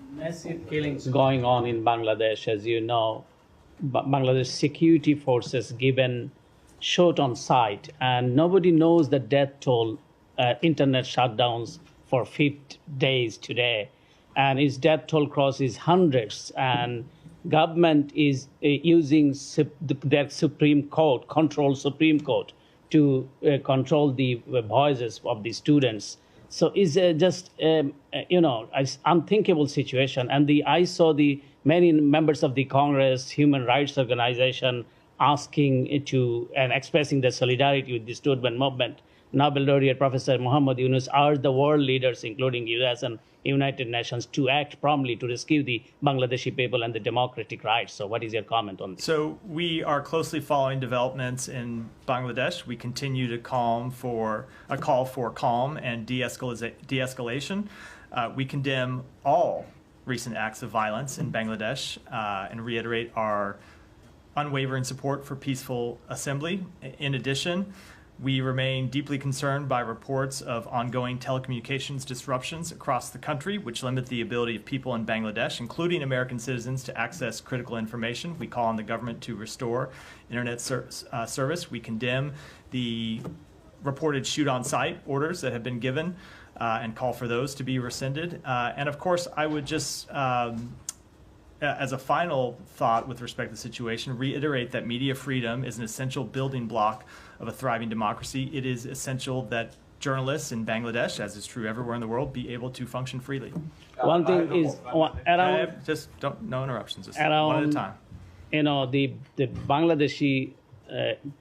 Massive killings going on in Bangladesh, as you know. Bangladesh security forces given shot on sight, and nobody knows the death toll. Internet shutdowns for 50 days today, and its death toll crosses hundreds. And government is using their Supreme Court, Supreme Court, to control the voices of the students. So it's just unthinkable situation. And I saw the many members of the Congress, human rights organization, asking to and expressing their solidarity with the student movement. Nobel laureate Professor Muhammad Yunus urged the world leaders, including US and United Nations, to act promptly to rescue the Bangladeshi people and the democratic rights. So what is your comment on this? So we are closely following developments in Bangladesh. We continue to call for calm and de-escalation. We condemn all recent acts of violence in Bangladesh and reiterate our unwavering support for peaceful assembly. In addition, we remain deeply concerned by reports of ongoing telecommunications disruptions across the country, which limit the ability of people in Bangladesh, including American citizens, to access critical information. We call on the government to restore internet service. We condemn the reported shoot-on-sight orders that have been given and call for those to be rescinded. And of course, I would just as a final thought with respect to the situation, reiterate that media freedom is an essential building block of a thriving democracy. It is essential that journalists in Bangladesh, as is true everywhere in the world, be able to function freely. One thing is, no interruptions, just around, one at a time. You know, the Bangladeshi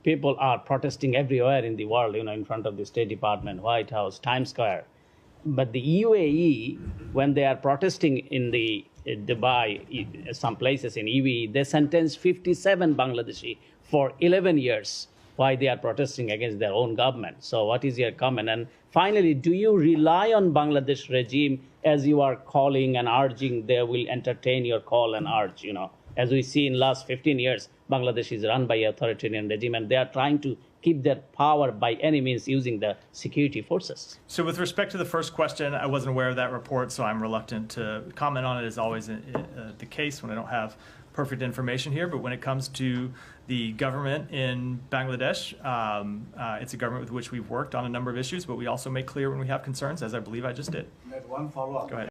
people are protesting everywhere in the world, in front of the State Department, White House, Times Square. But the UAE, when they are protesting in the Dubai, some places in UAE, they sentenced 57 Bangladeshi for 11 years. Why they are protesting against their own government. So what is your comment? And finally, do you rely on Bangladesh regime as you are calling and urging they will entertain your call and urge, As we see in last 15 years, Bangladesh is run by an authoritarian regime, and they are trying to keep their power by any means using the security forces. So with respect to the first question, I wasn't aware of that report, so I'm reluctant to comment on it, as always the case when I don't have perfect information here. But when it comes to the government in Bangladesh, it's a government with which we've worked on a number of issues, but we also make clear when we have concerns, as I believe I just did. One follow-up. Go ahead.